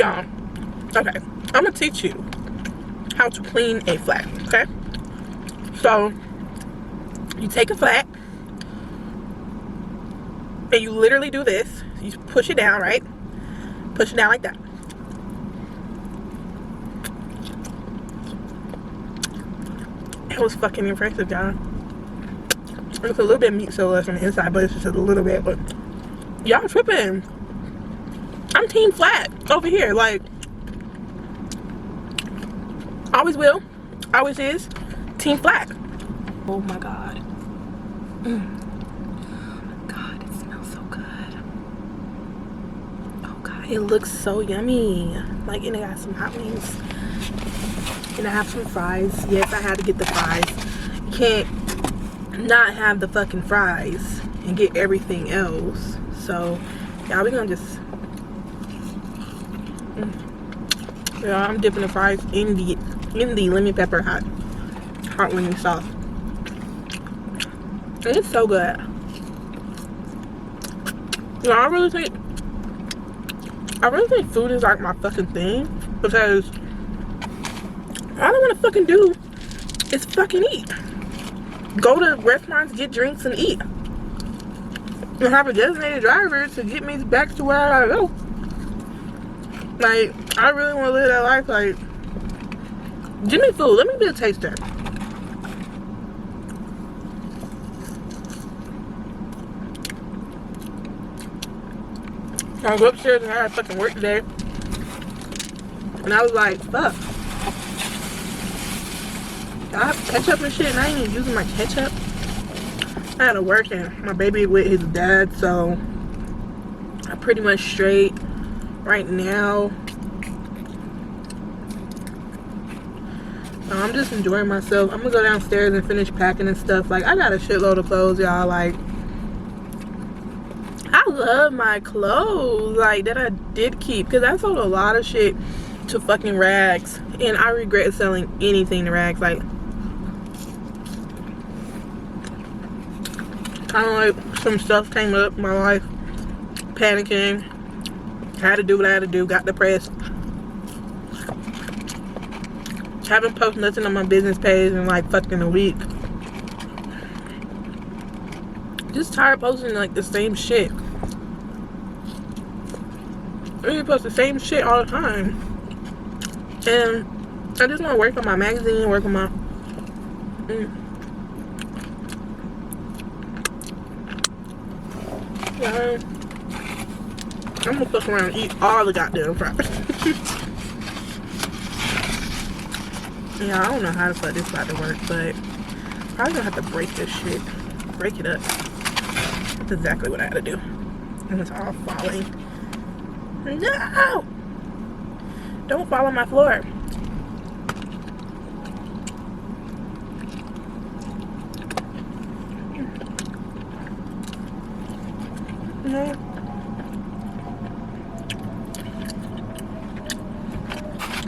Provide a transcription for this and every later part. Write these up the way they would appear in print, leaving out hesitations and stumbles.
Y'all, okay, I'm gonna teach you how to clean a flat, okay? So, you take a flat, and you literally do this. You push it down, right? Push it down like that. It was fucking impressive, y'all. It's a little bit meat so less on the inside, but it's just a little bit. But y'all tripping. I'm team flat over here. Like, always will, always is. Team flat. Oh my god. God, it smells so good. Oh god, it looks so yummy. Like, and it got some hot wings. And I have some fries. Yes, I had to get the fries. You can't not have the fucking fries and get everything else. So, yeah, we're gonna just... Yeah, I'm dipping the fries in the lemon pepper hot wing sauce. And it's so good. You know, I really think food is like my fucking thing, because all I want to fucking do is fucking eat. Go to restaurants, get drinks, and eat. And have a designated driver to get me back to where I gotta go. Like, I really want to live that life. Like, give me food. Let me be a taster. I was upstairs and I had to fucking work today. And I was like, fuck. I have ketchup and shit, and I ain't even using my ketchup. I had to work, and my baby with his dad, so I'm pretty much straight right now. So I'm just enjoying myself. I'm gonna go downstairs and finish packing and stuff. Like, I got a shitload of clothes, y'all. Like, I love my clothes, like, that I did keep, because I sold a lot of shit to fucking rags, and I regret selling anything to rags. Like, kind of like some stuff came up in my life, panicking, had to do what I had to do, got depressed, haven't posted nothing on my business page in like fucking a week. Just tired of posting like the same shit. I really post the same shit all the time, and I just want to work on my magazine, work on my yeah, I'm gonna fuck around and eat all the goddamn fries. Yeah, I don't know how the fuck this about to work, but I'm probably gonna have to break this shit, break it up. That's exactly what I had to do. And it's all falling. No! Don't fall on my floor. No.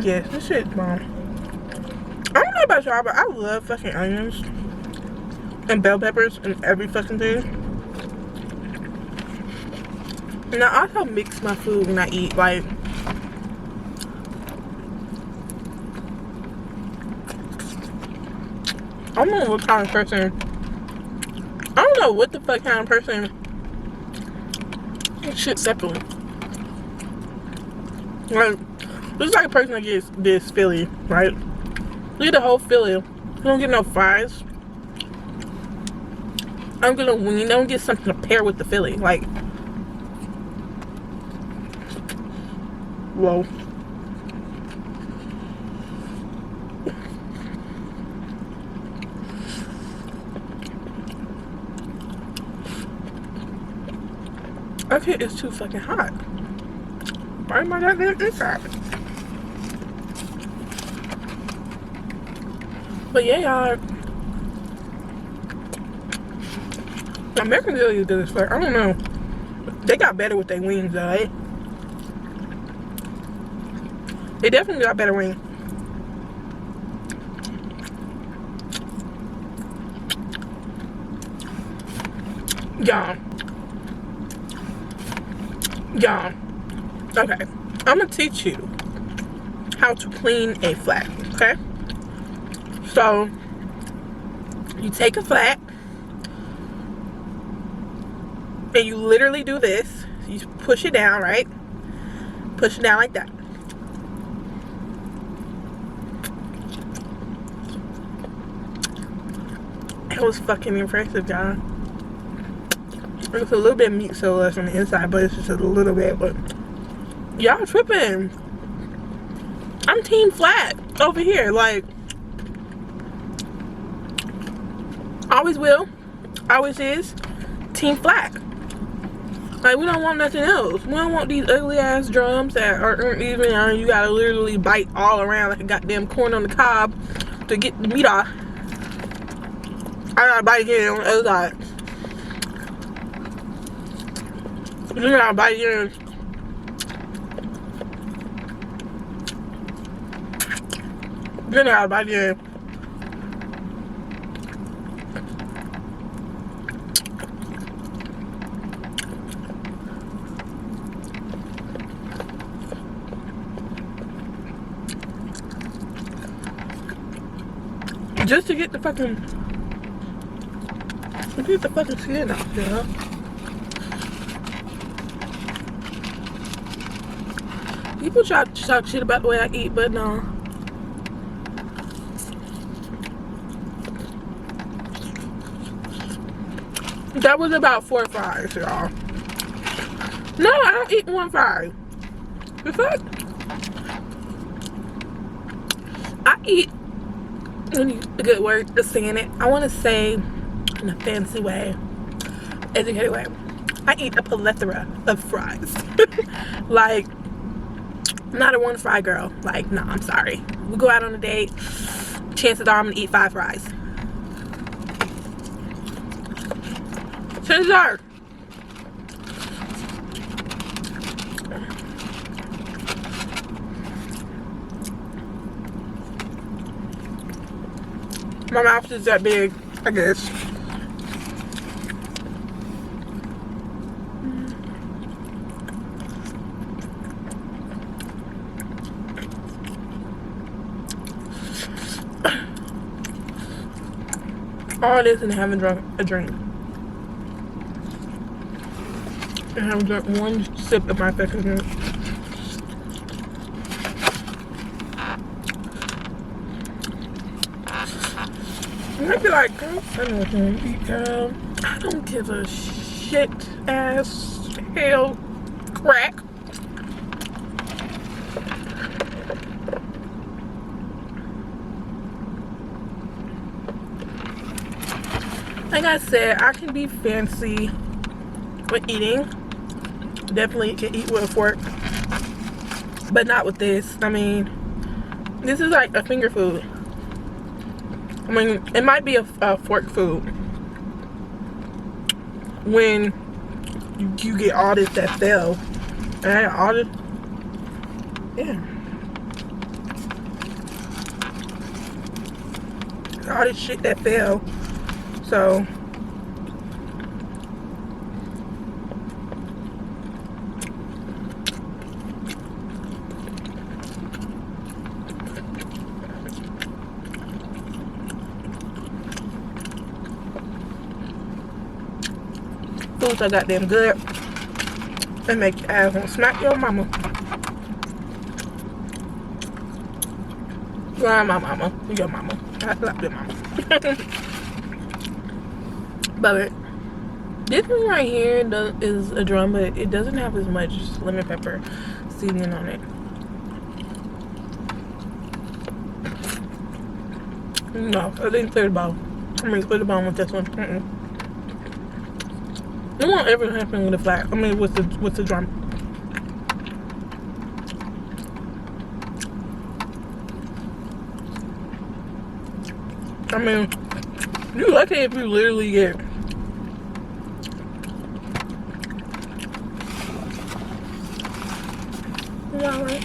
Yes, this shit's bomb. I don't know about y'all, but I love fucking onions and bell peppers and every fucking thing. And I also mix my food when I eat. Like, I don't know what kind of person, I don't know what the fuck kind of person shit separately. Like, this is like a person that gets this Philly, right? Look at the whole Philly. You don't get no fries. I'm gonna wing. Don't get something to pair with the Philly. Like, whoa. Okay, it's too fucking hot. Why am I goddamn inside? But yeah, y'all. American Deli is good as fuck. I don't know. They got better with their wings, though, eh? They definitely got better wings. Y'all. Okay. I'm gonna teach you how to clean a flat, okay? So you take a flat and you literally do this. You push it down, right? Push it down like that. It was fucking impressive, y'all. It's a little bit meat so less on the inside, but it's just a little bit. But y'all tripping. I'm team flat over here. Like, always will, always is. Team flat. Like, we don't want nothing else. We don't want these ugly ass drums that aren't even. You gotta literally bite all around like a goddamn corn on the cob to get the meat off. I gotta bite again on the other side. You gotta bite again. Then I gotta bite again. Just to get the fucking skin out, you know? People try to talk shit about the way I eat, but no. That was about 4 fries, y'all. No, I don't eat 1 fry. The fuck? I eat, a good word of saying it, I want to say in a fancy way, educated way, I eat a plethora of fries. Like, not a 1 fry girl. Like, no, I'm sorry. We go out on a date, chances are I'm gonna eat 5 fries. Chances are. My mouth is that big, I guess. All this and haven't drunk a drink. I haven't drunk 1 sip of my fucking drink. I feel like, I don't give a shit ass hell crack. Like I said, I can be fancy with eating. Definitely can eat with a fork, but not with this. I mean, this is like a finger food. I mean, it might be a fork food when you get all this that fell. And all this, yeah. All this shit that fell. So, food so goddamn good. They make your ass wanna smack your mama. Well, my mama. Your mama. I slap your mama. But this one right here is a drum, but it doesn't have as much lemon pepper seasoning on it. No, I didn't clear the bowl. I mean, clear the bowl with this one. It won't ever happen with a flat. I mean, with the drum. I mean, you lucky if you literally get alright.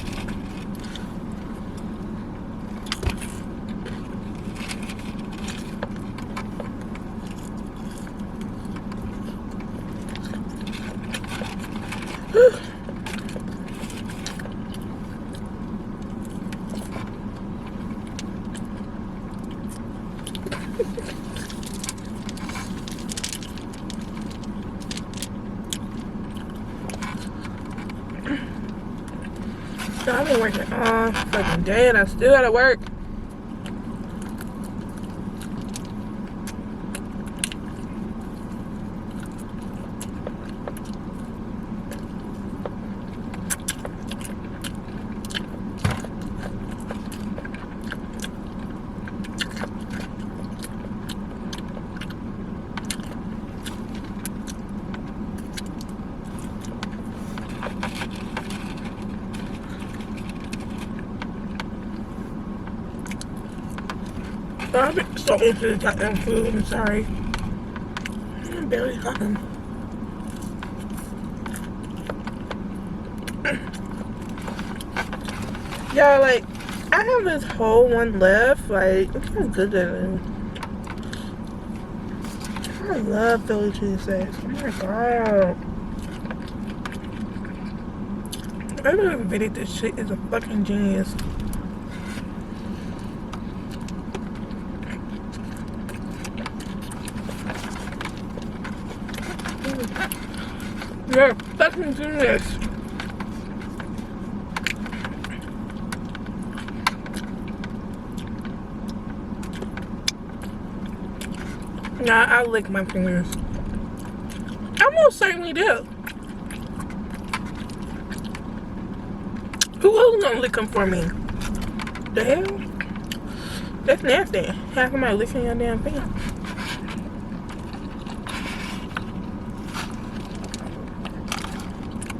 I've been working all fucking day and I still gotta work. I've been so into this goddamn food. I'm sorry. I'm barely talking. Yeah, like, I have this whole one left. Like, look how good that is. I love Philly cheesesteaks. Oh my god. Whoever invented this shit is a fucking genius. Yeah, fucking genius. Nah, I lick my fingers. I most certainly do. Who else gonna lick them for me? The hell? That's nasty. How come I licking your damn finger?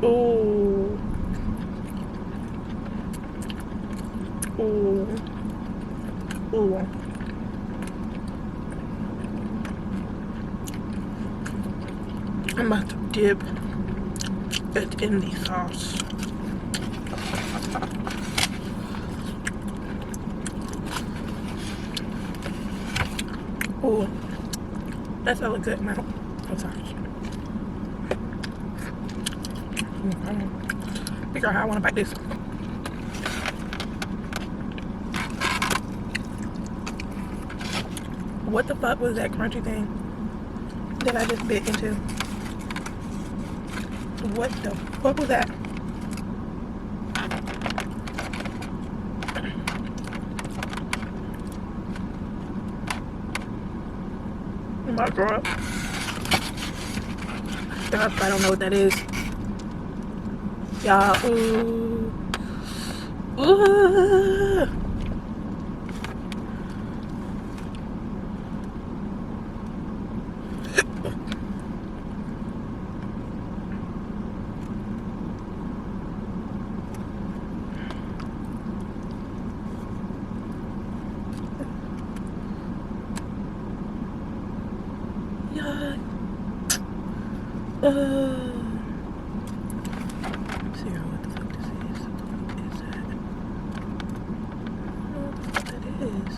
Ooh. Ooh. Ooh. I'm about to dip it in the sauce. Ooh. That's a good amount of sauce. Figure out how I want to bite this. What the fuck was that crunchy thing that I just bit into? What the fuck was that? My girl. I don't know what that is. Y'all, ooh. Ooh. Yeah. Sarah, what the fuck this is? What is that? I don't know what the fuck that is.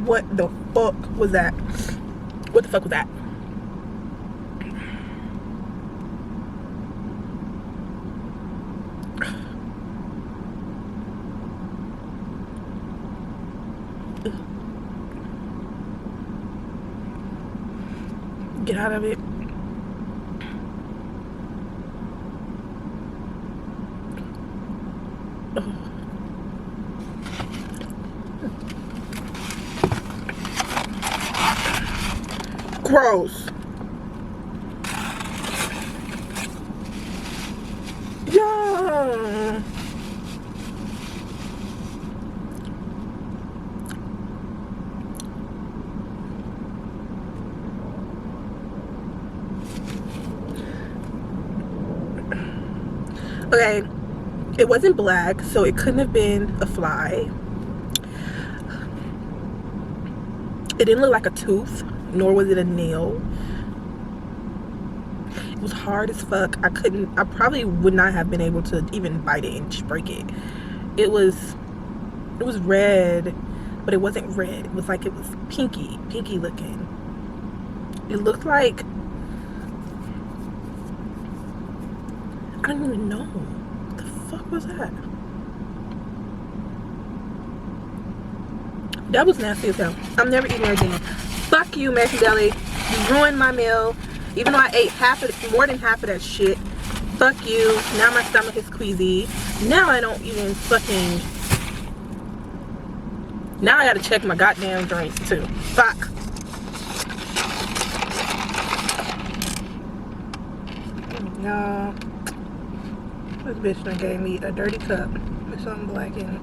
What the fuck was that? What the fuck was that? Get out of it. Gross. Yeah. Okay, it wasn't black, so it couldn't have been a fly. It didn't look like a tooth, nor was it a nail. It was hard as fuck. I probably would not have been able to even bite it and just break it. It was red, but it wasn't red. It was like, it was pinky looking. It looked like, I don't even know. What the fuck was that? That was nasty as hell. I'm never eating it again. Fuck you, American Deli. You ruined my meal. Even though I ate more than half of that shit. Fuck you. Now my stomach is queasy. Now I don't even fucking... Now I gotta check my goddamn drinks too. Fuck. Y'all, this bitch done gave me a dirty cup with something black in it.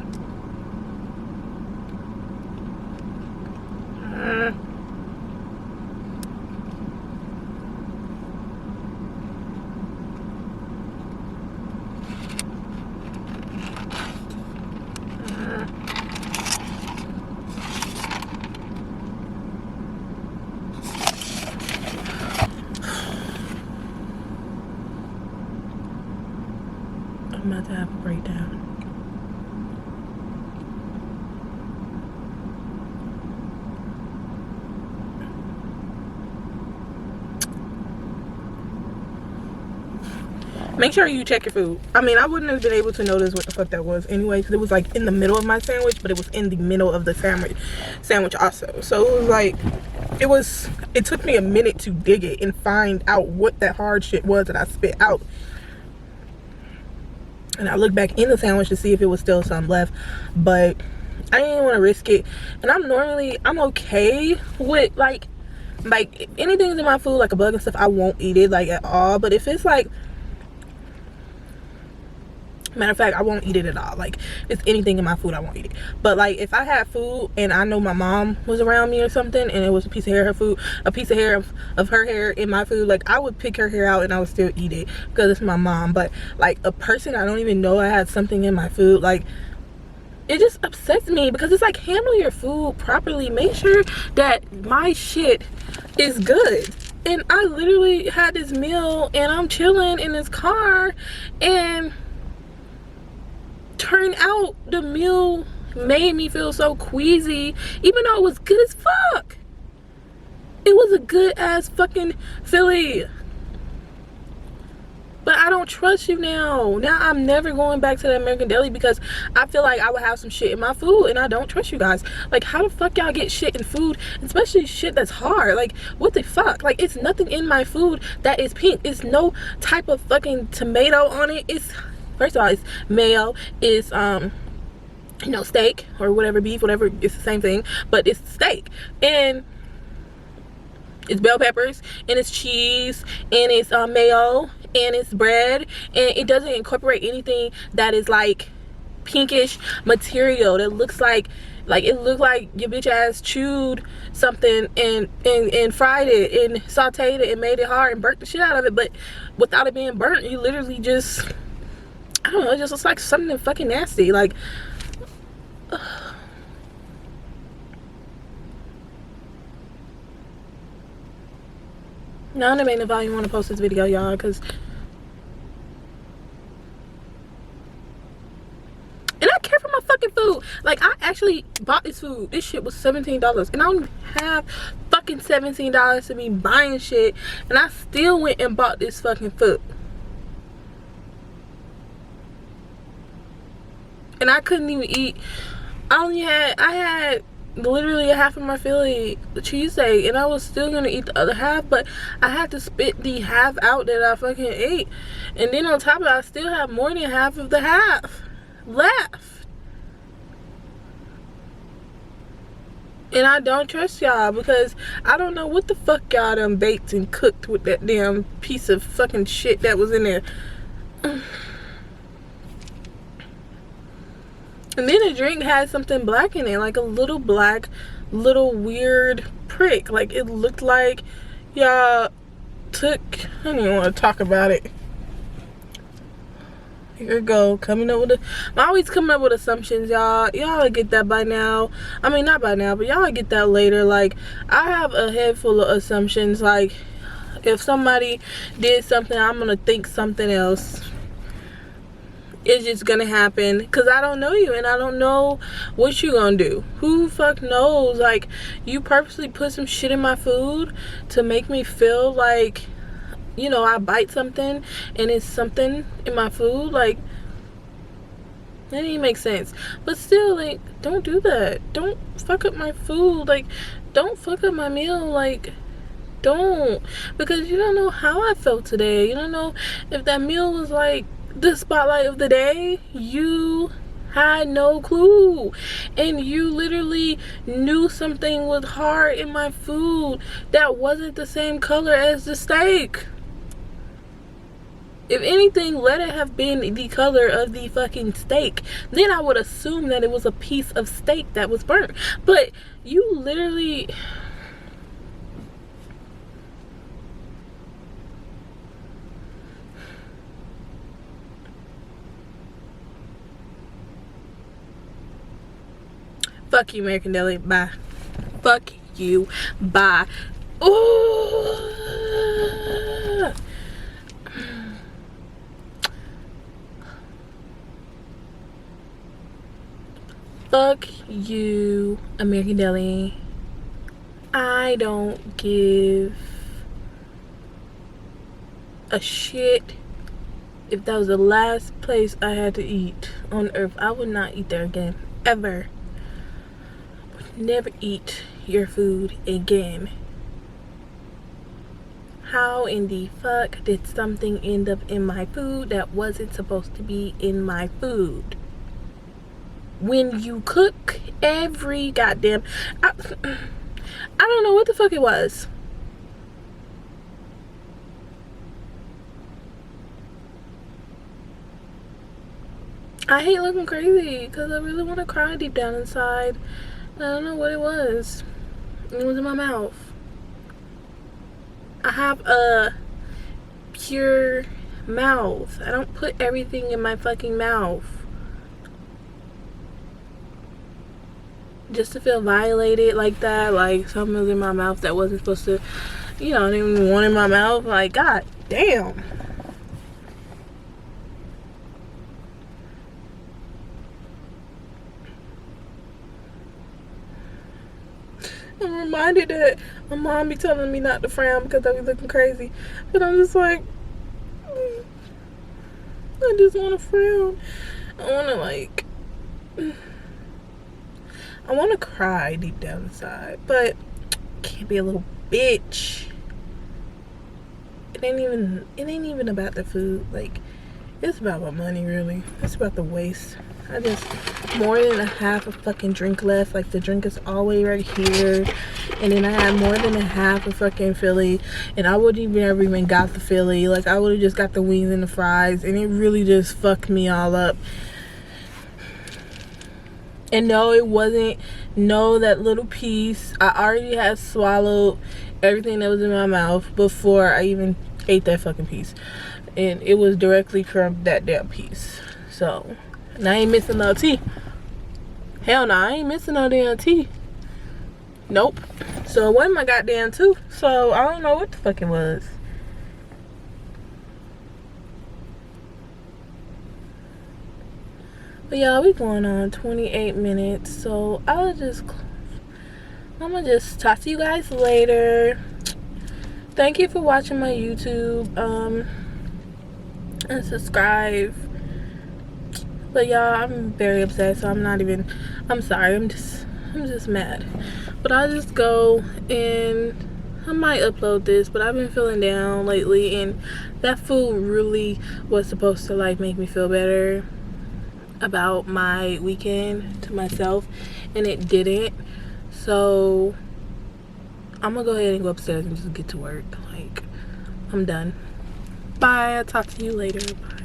I'm about to have a breakdown. Make sure you check your food. I mean, I wouldn't have been able to notice what the fuck that was anyway, because it was like in the middle of my sandwich, but it was in the middle of the sandwich also. So it was like, it took me a minute to dig it and find out what that hard shit was that I spit out. And I looked back in the sandwich to see if it was still some left, but I didn't want to risk it. And I'm okay with like if anything's in my food, like a bug and stuff, I won't eat it like at all. But if it's like, matter of fact, I won't eat it at all. Like, if it's anything in my food, I won't eat it. But like, if I had food and I know my mom was around me or something, and it was a piece of hair of her hair in my food, like I would pick her hair out and I would still eat it because it's my mom. But like a person I don't even know I had something in my food, like it just upsets me, because it's like, handle your food properly. Make sure that my shit is good. And I literally had this meal and I'm chilling in this car, and turned out the meal made me feel so queasy, even though it was good as fuck. It was a good ass fucking Philly. But I don't trust you now. Now I'm never going back to the American Deli, because I feel like I would have some shit in my food, and I don't trust you guys. Like, how the fuck y'all get shit in food, especially shit that's hard? Like, what the fuck? Like, it's nothing in my food that is pink. It's no type of fucking tomato on it. It's, first of all, it's mayo. It's you know, steak or whatever, beef, whatever, it's the same thing, but it's steak. And it's bell peppers, and it's cheese, and it's mayo, and it's bread, and it doesn't incorporate anything that is like pinkish material that looks like it looked like your bitch ass chewed something and fried it and sauteed it and made it hard and burnt the shit out of it. But without it being burnt, you literally just, I don't know, it just looks like something fucking nasty. Like, now I'm debating if I even want to post this video, y'all, because, and I care for my fucking food. Like, I actually bought this food. This shit was $17, and I don't have fucking $17 to be buying shit, and I still went and bought this fucking food. And I couldn't even eat. I had literally a half of my Philly cheesesteak, and I was still gonna eat the other half, but I had to spit the half out that I fucking ate. And then on top of it, I still have more than half of the half left. And I don't trust y'all, because I don't know what the fuck y'all done baked and cooked with that damn piece of fucking shit that was in there. And then the drink had something black in it, like a little black, little weird prick. Like, it looked like y'all took, I don't even want to talk about it. Here we go, coming up with I'm always coming up with assumptions, y'all. Y'all get that by now. I mean, not by now, but y'all get that later. Like, I have a head full of assumptions. Like, if somebody did something, I'm gonna think something else. it's just gonna happen because I don't know you and I don't know what you gonna do. Who fuck knows? Like, you purposely put some shit in my food to make me feel like, you know, I bite something and it's something in my food. Like, that didn't make sense. But still, like, don't do that. Don't fuck up my food. Like, don't fuck up my meal. Like, don't. Because you don't know how I felt today. You don't know if that meal was like the spotlight of the day. You had no clue. And you literally knew something was hard in my food that wasn't the same color as the steak. If anything, let it have been the color of the fucking steak. Then I would assume that it was a piece of steak that was burnt. But you literally... Fuck you, American Deli. Bye. Fuck you. Bye. Ooh. Fuck you, American Deli. I don't give a shit if that was the last place I had to eat on earth. I would not eat there again. Ever. Would never eat your food again. How in the fuck did something end up in my food that wasn't supposed to be in my food? When you cook every goddamn... I don't know what the fuck it was. I hate looking crazy because I really want to cry deep down inside. I don't know what it was. It was in my mouth. I have a pure mouth. I don't put everything in my fucking mouth. Just to feel violated like that, like something was in my mouth that wasn't supposed to, you know, I didn't even want in my mouth. Like, god damn. I'm reminded that my mom be telling me not to frown because I be looking crazy. But I'm just like, I just want to frown. I want to like... I want to cry deep down inside, but can't be a little bitch. It ain't even about the food. Like, it's about my money, really. It's about the waste. I just, more than a half a fucking drink left. Like, the drink is always right here. And then I had more than a half a fucking Philly. And I wouldn't ever even got the Philly. Like, I would have just got the wings and the fries. And it really just fucked me all up. And no, it wasn't, no, that little piece. I already had swallowed everything that was in my mouth before I even ate that fucking piece. And it was directly from that damn piece. So, and I ain't missing no tea. Hell no, I ain't missing no damn tea. Nope. So it wasn't my goddamn tooth. So I don't know what the fuck it was. But y'all, we going on 28 minutes, so I'm gonna just talk to you guys later. Thank you for watching my YouTube, and subscribe. But y'all, I'm very upset, so I'm sorry, I'm just mad. But I'll just go and I might upload this, but I've been feeling down lately, and that food really was supposed to like make me feel better about my weekend to myself, and it didn't. So I'm gonna go ahead and go upstairs and just get to work. Like, I'm done. Bye. I'll talk to you later. Bye.